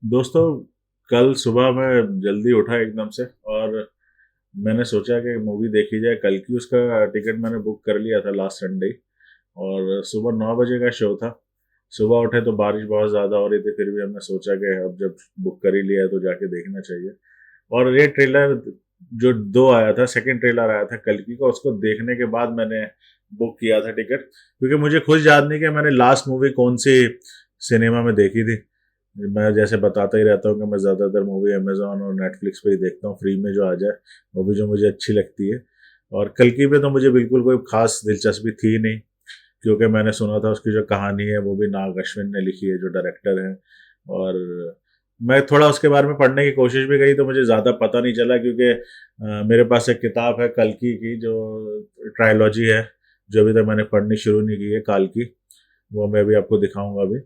दोस्तों, कल सुबह मैं जल्दी उठा एकदम से और मैंने सोचा कि मूवी देखी जाए। कल की उसका टिकट मैंने बुक कर लिया था लास्ट संडे और सुबह 9 बजे का शो था। सुबह उठे तो बारिश बहुत ज़्यादा हो रही थी, फिर भी हमने सोचा कि अब जब बुक कर ही लिया है तो जाके देखना चाहिए। और ये ट्रेलर जो दो आया था, सेकंड ट्रेलर आया था कल की को, उसको देखने के बाद मैंने बुक किया था टिकट, क्योंकि मुझे खुद याद नहीं कि मैंने लास्ट मूवी कौन सी सिनेमा में देखी थी। मैं जैसे बताता ही रहता हूँ कि मैं ज़्यादातर मूवी अमेजोन और नेटफ्लिक्स पे ही देखता हूँ, फ्री में जो आ जाए वो भी जो मुझे अच्छी लगती है। और कल की पे तो मुझे बिल्कुल कोई खास दिलचस्पी थी नहीं, क्योंकि मैंने सुना था उसकी जो कहानी है वो भी नाग अश्विन ने लिखी है, जो डायरेक्टर हैं। और मैं थोड़ा उसके बारे में पढ़ने की कोशिश भी करी तो मुझे ज़्यादा पता नहीं चला, क्योंकि मेरे पास एक किताब है कल्कि की, जो ट्रायोलॉजी है, जो अभी तक मैंने पढ़नी शुरू नहीं की है, काल की। वो मैं भी आपको दिखाऊंगा अभी।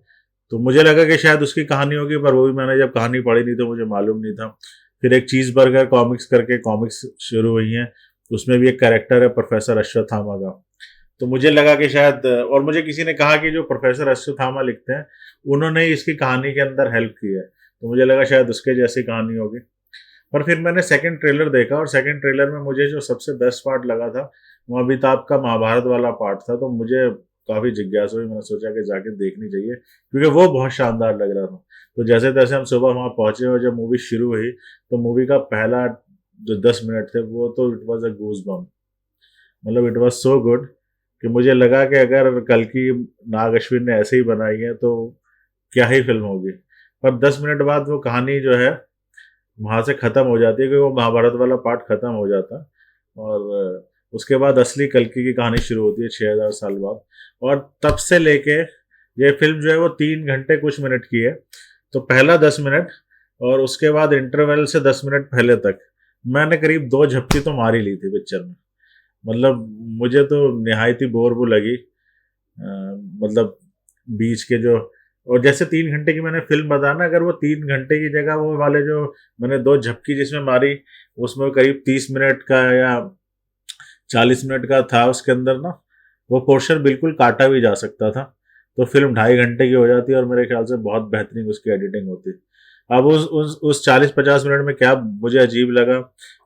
तो मुझे लगा कि शायद उसकी कहानी होगी, पर वो भी मैंने जब कहानी पढ़ी नहीं तो मुझे मालूम नहीं था। फिर एक चीज़ बर्गर कॉमिक्स करके कॉमिक्स शुरू हुई हैं, उसमें भी एक कैरेक्टर है प्रोफेसर अश्वत्थामा का। तो मुझे लगा कि शायद, और मुझे किसी ने कहा कि जो प्रोफेसर अश्वत्थामा लिखते हैं उन्होंने ही इसकी कहानी के अंदर हेल्प की है, तो मुझे लगा शायद उसके जैसी कहानी होगी। पर फिर मैंने सेकंड ट्रेलर देखा और सेकंड ट्रेलर में मुझे जो सबसे बेस्ट पार्ट लगा था वो अमिताभ का महाभारत वाला पार्ट था। तो मुझे काफ़ी जिज्ञासा हुई, मैंने सोचा कि जाके देखनी चाहिए, क्योंकि वो बहुत शानदार लग रहा था। तो जैसे तैसे हम सुबह वहाँ पहुंचे और जब मूवी शुरू हुई तो मूवी का पहला जो 10 मिनट थे वो तो it was a goose bump. मतलब इट वॉज सो गुड कि मुझे लगा कि अगर कल की नाग अश्विन ने ऐसे ही बनाई है तो क्या ही फिल्म होगी। पर 10 मिनट बाद वो कहानी जो है वहां से खत्म हो जाती है, कि वो महाभारत वाला पार्ट खत्म हो जाता है। और उसके बाद असली कल्कि की कहानी शुरू होती है 6,000 साल बाद। और तब से लेके ये फिल्म जो है वो 3 घंटे कुछ मिनट की है। तो पहला 10 मिनट और उसके बाद इंटरवल से 10 मिनट पहले तक मैंने करीब 2 झपकी तो मार ही ली थी पिक्चर में। मतलब मुझे तो निहायत ही बोर वो लगी। मतलब बीच के जो, और जैसे 3 घंटे की मैंने फिल्म बताया ना, अगर वो 3 घंटे की जगह वो वाले जो मैंने 2 झपकी जिसमें मारी, उसमें करीब 30 मिनट का या 40 मिनट का था उसके अंदर ना, वो पोर्शन बिल्कुल काटा भी जा सकता था। तो फिल्म 2.5 घंटे की हो जाती और मेरे ख्याल से बहुत बेहतरीन उसकी एडिटिंग होती। अब उस 40-50 मिनट में क्या मुझे अजीब लगा,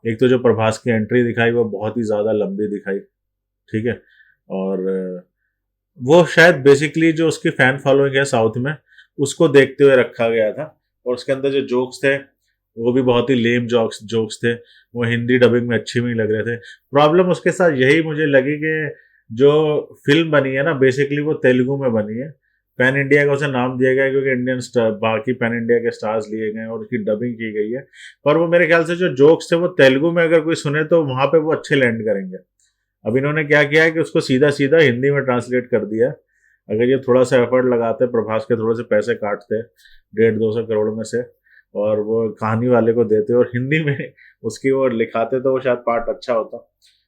एक तो जो प्रभास की एंट्री दिखाई वो बहुत ही ज़्यादा लंबी दिखाई। ठीक है। और वो शायद बेसिकली जो उसकी फैन फॉलोइंग है साउथ में, उसको देखते हुए रखा गया था। और उसके अंदर जो जोक्स थे वो भी बहुत ही लेम जोक्स जोक्स थे। वो हिंदी डबिंग में अच्छे भी नहीं लग रहे थे। प्रॉब्लम उसके साथ यही मुझे लगी कि जो फिल्म बनी है ना, बेसिकली वो तेलुगु में बनी है। पैन इंडिया का उसे नाम दिया गया है क्योंकि इंडियन स्टार, बाकी पैन इंडिया के स्टार्स लिए गए हैं और उसकी डबिंग की गई है। पर वो मेरे ख्याल से जो जोक्स थे वो तेलुगु में अगर कोई सुने तो वहां पे वो अच्छे लैंड करेंगे। अब इन्होंने क्या किया है कि उसको सीधा सीधा हिंदी में ट्रांसलेट कर दिया। अगर ये थोड़ा सा एफर्ट लगाते, प्रभास के थोड़े से पैसे काटते 150-200 करोड़ में से, और वो कहानी वाले को देते और हिंदी में उसकी वो लिखाते, तो वो शायद पार्ट अच्छा होता।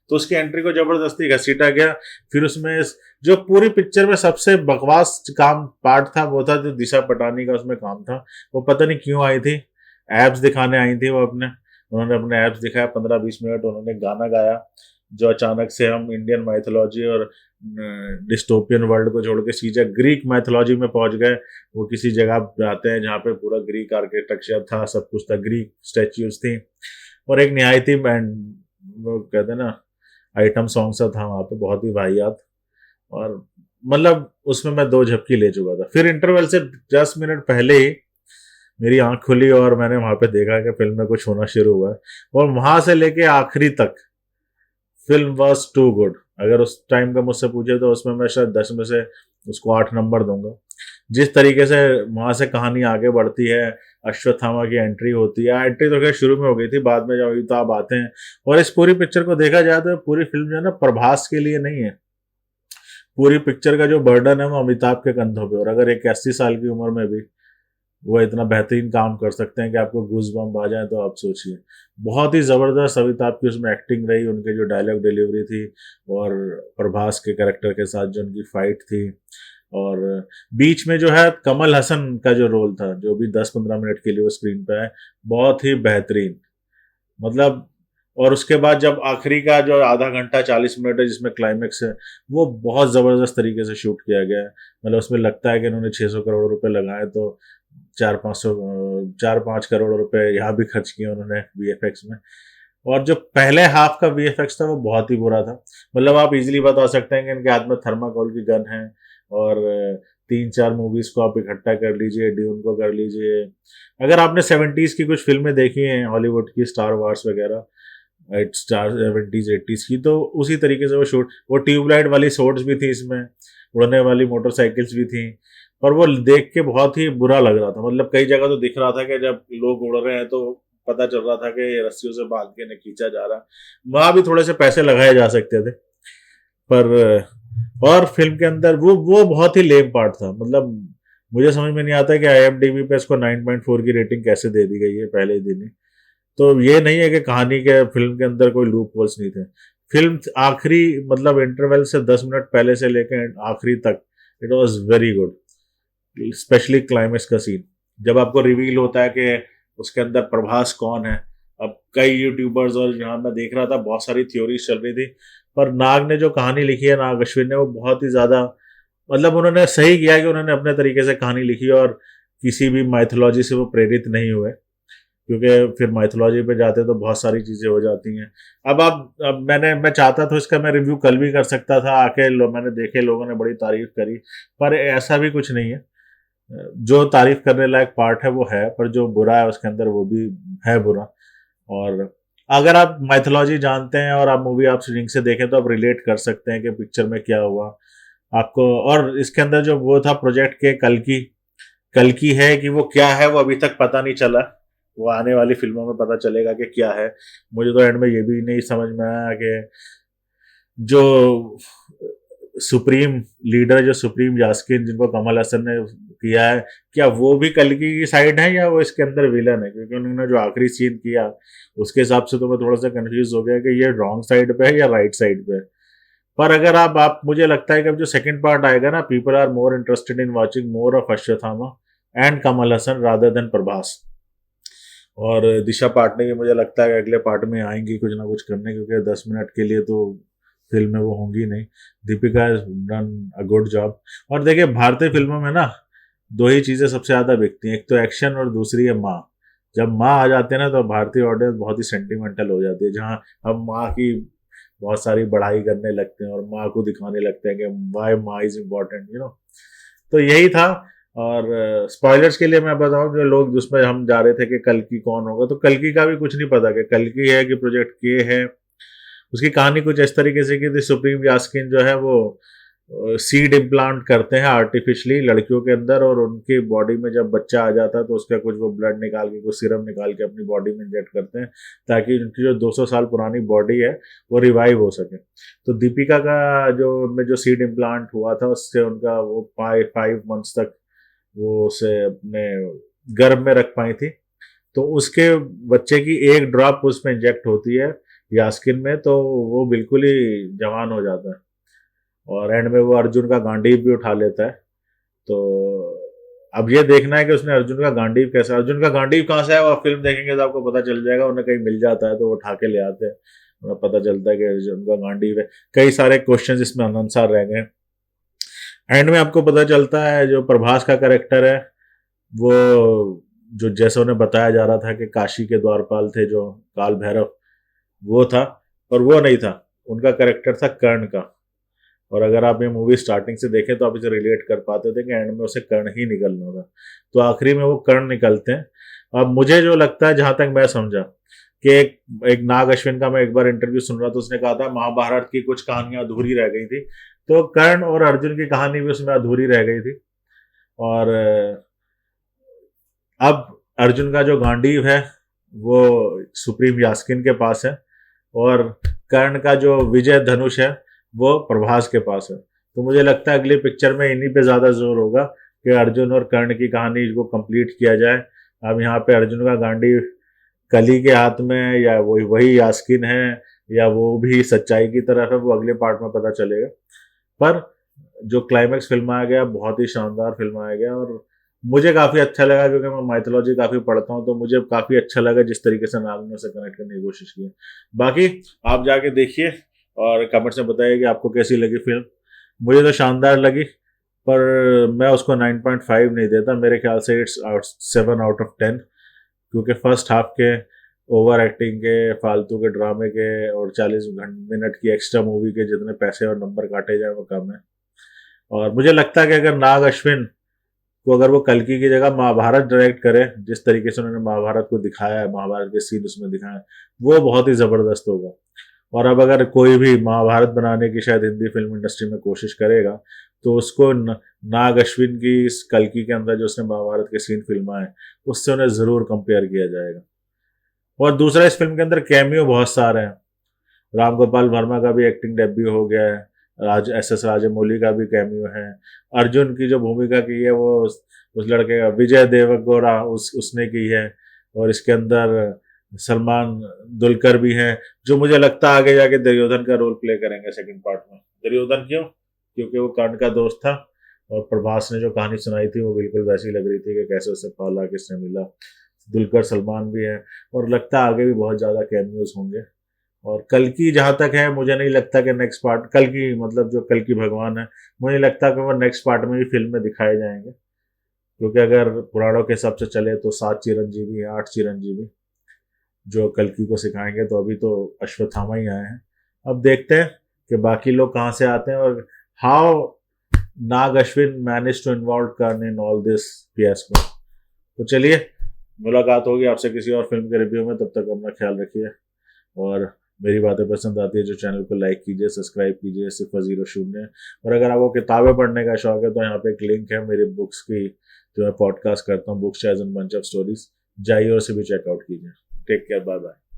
तो उसकी एंट्री को जबरदस्ती घसीटा गया। फिर उसमें जो पूरी पिक्चर में सबसे बकवास काम पार्ट था वो था जो दिशा पटानी का उसमें काम था। वो पता नहीं क्यों आई थी, एब्स दिखाने आई थी वो अपने। उन्होंने अपने एब्स दिखाया 15-20 मिनट, उन्होंने गाना गाया, जो अचानक से हम इंडियन माइथोलॉजी और डिस्टोपियन वर्ल्ड को छोड़ के सीधा ग्रीक माइथोलॉजी में पहुंच गए। वो किसी जगह पे आते हैं जहाँ पे पूरा ग्रीक आर्किटेक्चर था, सब कुछ था, ग्रीक स्टैच्यूज थी। और एक निहायती बैंड, वो कहते हैं ना, आइटम सॉन्ग सा था वहाँ पे, बहुत ही वाहियात। और मतलब उसमें मैं 2 झपकी ले चुका था। फिर इंटरवल से 10 मिनट पहले ही मेरी आंख खुली और मैंने वहां पे देखा कि फिल्म में कुछ होना शुरू हुआ है। और वहां से लेके आखिरी तक फिल्म वॉज टू गुड। अगर उस टाइम का मुझसे पूछे तो उसमें मैं शायद 10 में से उसको 8 नंबर दूंगा। जिस तरीके से वहां से कहानी आगे बढ़ती है, अश्वत्थामा की एंट्री होती है, एंट्री तो खैर शुरू में हो गई थी, बाद में जब अमिताभ आते हैं। और इस पूरी पिक्चर को देखा जाए तो पूरी फिल्म जो है ना प्रभास के लिए नहीं है। पूरी पिक्चर का जो बर्डन है वो अमिताभ के कंधों पे। और अगर एक 80 साल की उम्र में भी वो इतना बेहतरीन काम कर सकते हैं कि आपको गूज बम्प आ जाए, तो आप सोचिए। बहुत ही जबरदस्त अमिताभ की उसमें एक्टिंग रही, उनके जो डायलॉग डिलीवरी थी, और प्रभास के कैरेक्टर के साथ जो उनकी फाइट थी। और बीच में जो है कमल हसन का जो रोल था, जो भी 10-15 मिनट के लिए वो स्क्रीन पे है, बहुत ही बेहतरीन। मतलब, और उसके बाद जब आखिरी का जो आधा घंटा 40 मिनट है जिसमें क्लाइमेक्स है, वो बहुत ज़बरदस्त तरीके से शूट किया गया है। मतलब उसमें लगता है कि इन्होंने 600 करोड़ रुपए लगाए तो 4-5 करोड़ रुपए यहाँ भी खर्च किए उन्होंने वीएफएक्स में। और जो पहले हाफ का वीएफएक्स था वो बहुत ही बुरा था। मतलब आप इजीली बता सकते हैं कि इनके हाथ में थर्माकोल की गन है, और 3-4 मूवीज को आप इकट्ठा कर लीजिए, ड्यून को कर लीजिए। अगर आपने 70s की कुछ फिल्में देखी हैं हॉलीवुड की, स्टार वार्स वगैरह, स्टार 70s 80s की, तो उसी तरीके से वो ट्यूबलाइट वाली सोर्ड्स भी थी इसमें, उड़ने वाली मोटरसाइकिल्स भी थी, पर वो देख के बहुत ही बुरा लग रहा था। मतलब कई जगह तो दिख रहा था कि जब लोग उड़ रहे हैं तो पता चल रहा था कि रस्सियों से बांध के इन्हें खींचा जा रहा। वहां भी थोड़े से पैसे लगाए जा सकते थे, पर और फिल्म के अंदर वो बहुत ही लेम पार्ट था। मतलब मुझे समझ में नहीं आता कि IMDb पे इसको 9.4 की रेटिंग कैसे दे दी गई है पहले ही दिन ही। तो ये नहीं है कि कहानी के फिल्म के अंदर कोई लूप होल्स नहीं थे। फिल्म आखिरी मतलब इंटरवल से 10 मिनट पहले से लेकर आखिरी तक it was very good. Specially climax का सीन जब आपको रिवील होता है कि उसके अंदर प्रभास कौन है। अब कई यूट्यूबर्स और यहाँ मैं देख रहा था बहुत सारी थ्योरीज चल रही थी, पर नाग ने जो कहानी लिखी है, नाग अश्विन ने, वो बहुत ही ज्यादा, मतलब उन्होंने सही किया कि उन्होंने अपने तरीके से कहानी लिखी और किसी भी माइथोलॉजी से वो प्रेरित नहीं हुए, क्योंकि फिर माइथोलॉजी पे जाते तो बहुत सारी चीजें हो जाती हैं। अब मैं चाहता था इसका मैं रिव्यू कल भी कर सकता था आके, मैंने देखे लोगों ने बड़ी तारीफ करी, पर ऐसा भी कुछ नहीं है। जो तारीफ करने लायक पार्ट है वो है, पर जो बुरा है उसके अंदर वो भी है बुरा। और अगर आप माइथोलॉजी जानते हैं और आप मूवी आप लिंक से देखें तो आप रिलेट कर सकते हैं कि पिक्चर में क्या हुआ आपको। और इसके अंदर जो वो था प्रोजेक्ट के कल की है कि वो क्या है वो अभी तक पता नहीं चला। वो आने वाली फिल्मों में पता चलेगा कि क्या है। मुझे तो एंड में ये भी नहीं समझ में आया कि जो सुप्रीम लीडर, जो सुप्रीम यास्किन जिनको कमल हसन ने किया है, क्या वो भी कल्कि की साइड है या वो इसके अंदर विलन है? क्योंकि उन्होंने जो आखिरी सीन किया उसके हिसाब से तो मैं थोड़ा सा कंफ्यूज हो गया कि ये रॉन्ग साइड पे है या राइट साइड पे है। पर अगर आप मुझे लगता है कि अब जो सेकंड पार्ट आएगा ना, people are more interested in watching more of Ashwatthama and Kamal Haasan rather than Prabhas. और दिशा पाटनी भी मुझे लगता है कि अगले पार्ट में आएंगी कुछ ना कुछ करने, क्योंकि 10 मिनट के लिए तो फिल्म में वो होंगी नहीं। Deepika has done a good job. और देखिए भारतीय फिल्मों में ना दो ही चीजें सबसे ज्यादा बिकती हैं, एक तो एक्शन और दूसरी है माँ। जब माँ आ जाते हैं ना तो भारतीय ऑडियंस बहुत ही सेंटिमेंटल हो जाती है, जहाँ हम माँ की बहुत सारी बढ़ाई करने लगते हैं और माँ को दिखाने लगते हैं कि वाई माँ इज इम्पोर्टेंट, तो यही था। और स्पॉयलर्स के लिए मैं बताऊं, जो लोग जिसमें हम जा रहे थे कि कल की कौन होगा, तो कल की का भी कुछ नहीं पता कि कल की है कि प्रोजेक्ट के है। उसकी कहानी कुछ इस तरीके से कि सुप्रीम यास्किन जो है वो सीड इम्प्लांट करते हैं आर्टिफिशियली लड़कियों के अंदर, और उनकी बॉडी में जब बच्चा आ जाता है तो उसका कुछ वो ब्लड निकाल के, कुछ सीरम निकाल के अपनी बॉडी में इंजेक्ट करते हैं, ताकि उनकी जो 200 साल पुरानी बॉडी है वो रिवाइव हो सके। तो दीपिका का जो सीड इम्प्लांट हुआ था उससे उनका वो 5 मंथ्स तक वो उसे अपने गर्भ में रख पाई थी। तो उसके बच्चे की एक ड्रॉप उसमें इंजेक्ट होती है यास्किन में, तो वो बिल्कुल ही जवान हो जाता है। और एंड में वो अर्जुन का गांडीव भी उठा लेता है। तो अब ये देखना है कि उसने अर्जुन का गांडीव कैसा, अर्जुन का गांडीव कहाँ से है, वो फिल्म देखेंगे तो आपको पता चल जाएगा। उन्हें कहीं मिल जाता है तो वो उठा के ले आते हैं, उन्हें पता चलता है कि अर्जुन का गांडीव है। कई सारे क्वेश्चन इसमें अनआंसर रह गए। एंड में आपको पता चलता है जो प्रभास का कैरेक्टर है वो, जो जैसे उन्हें बताया जा रहा था कि काशी के द्वारपाल थे जो काल भैरव, वो था, पर वो नहीं था। उनका कैरेक्टर था कर्ण का। और अगर आप ये मूवी स्टार्टिंग से देखें तो आप इसे रिलेट कर पाते थे कि एंड में उसे कर्ण ही निकलना था, तो आखिरी में वो कर्ण निकलते हैं। अब मुझे जो लगता है, जहां तक मैं समझा, कि एक नाग अश्विन का मैं एक बार इंटरव्यू सुन रहा था, उसने कहा था महाभारत की कुछ कहानियां अधूरी रह गई थी, तो कर्ण और अर्जुन की कहानी भी उसमें अधूरी रह गई थी। और अब अर्जुन का जो गांडीव है वो सुप्रीम यास्किन के पास है, और कर्ण का जो विजय धनुष है वो प्रभास के पास है। तो मुझे लगता है अगली पिक्चर में इन्हीं पे ज्यादा जोर होगा कि अर्जुन और कर्ण की कहानी को कंप्लीट किया जाए। अब यहाँ पे अर्जुन का गांडीव कली के हाथ में है या वही यास्किन है, या वो भी सच्चाई की तरफ है, वो अगले पार्ट में पता चलेगा। पर जो क्लाइमेक्स फिल्म आ गया, बहुत ही शानदार फिल्म आ गया, और मुझे काफी अच्छा लगा, क्योंकि मैं माइथोलॉजी काफी पढ़ता हूँ, तो मुझे काफी अच्छा लगा जिस तरीके से नाग ने उसे कनेक्ट करने की कोशिश की। बाकी आप जाके देखिए और कमेंट्स में बताइए कि आपको कैसी लगी फिल्म। मुझे तो शानदार लगी। पर मैं उसको 9.5 नहीं देता, मेरे ख्याल से इट्स 7 आउट ऑफ 10, क्योंकि फर्स्ट हाफ के ओवर एक्टिंग के, फालतू के ड्रामे के और 40 मिनट की एक्स्ट्रा मूवी के जितने पैसे और नंबर काटे जाए वो कम है। और मुझे लगता है कि अगर नाग अश्विन को, अगर वो कल्कि की जगह महाभारत डायरेक्ट करे, जिस तरीके से उन्होंने महाभारत को दिखाया है, महाभारत के सीन उसमें दिखाए हैं, वो बहुत ही जबरदस्त होगा। और अब अगर कोई भी महाभारत बनाने की शायद हिंदी फिल्म इंडस्ट्री में कोशिश करेगा, तो उसको नाग अश्विन की इस कल्कि के अंदर जो उसने महाभारत के सीन फिल्मा है, उससे उन्हें जरूर कंपेयर किया जाएगा। और दूसरा, इस फिल्म के अंदर कैमियो बहुत सारे हैं। राम गोपाल वर्मा का भी एक्टिंग डेब्यू हो गया है, राज एस एस राजमौली का भी कैमियो है, अर्जुन की जो भूमिका की है वो उस लड़के का विजय देवगौड़ा उसने की है, और इसके अंदर सलमान दुलकर भी हैं, जो मुझे लगता है आगे जाके दुर्योधन का रोल प्ले करेंगे सेकंड पार्ट में। दुर्योधन क्यों? क्योंकि वो कर्ण का दोस्त था, और प्रभास ने जो कहानी सुनाई थी वो बिल्कुल वैसी लग रही थी कि कैसे उसे पाला, किसने मिला। दुलकर सलमान भी है, और लगता है आगे भी बहुत ज्यादा कैमियोज होंगे। और कल की जहां तक है, मुझे नहीं लगता कि नेक्स्ट पार्ट, कल की मतलब जो कल की भगवान है, मुझे नहीं लगता कि वो नेक्स्ट पार्ट में भी फिल्म में दिखाए जाएंगे, क्योंकि अगर पुराणों के हिसाब से चले तो 7 चिरंजीवी है, 8 चिरंजीवी जो कल्कि को सिखाएंगे। तो अभी तो अश्वत्थामा ही आए हैं, अब देखते हैं कि बाकी लोग कहाँ से आते हैं, और how Nag Ashwin manage to involve Karna in all this fiasco. तो चलिए, मुलाकात होगी आपसे किसी और फिल्म के रिव्यू में, तब तक अपना ख्याल रखिए। और मेरी बातें पसंद आती है जो चैनल को लाइक कीजिए, सब्सक्राइब कीजिए, 0 0 और अगर आपको किताबें पढ़ने का शौक है तो यहाँ पे एक लिंक है मेरी बुक्स की, जो मैं पॉडकास्ट करता हूँ, books as an bunch of stories, जाइए और उसे भी चेकआउट कीजिए। Take care, bye bye.